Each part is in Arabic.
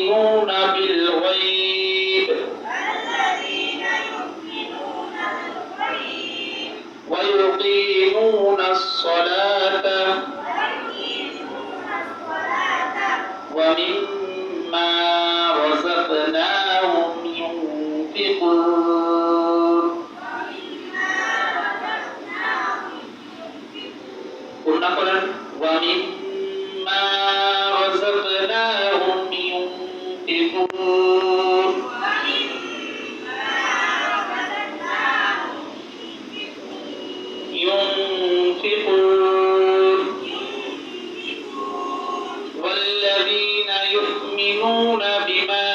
يؤمنون بالغيب ويقيمون الصلاة ومما رزقناهم ينفقون قلنا ومما رزقناهم ينفقون والذين يؤمنون بما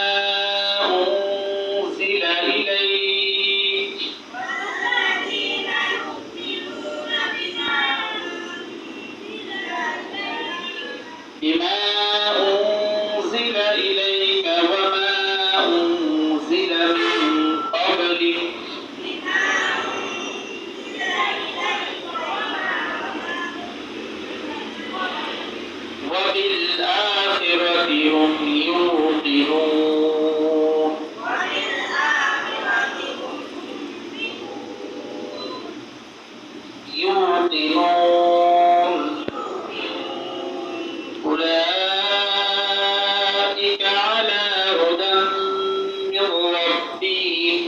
أنزل إليك وما أنزل من قبلك وبالآخرة هم يوقنون أولئك على هدى من ربهم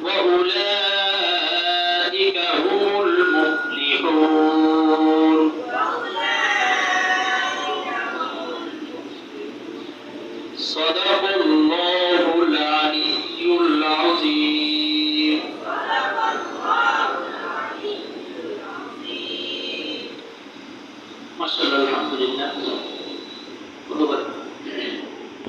وأولئك هم المفلحون صدق الله العلي العظيم ما شاء الله الحمد لله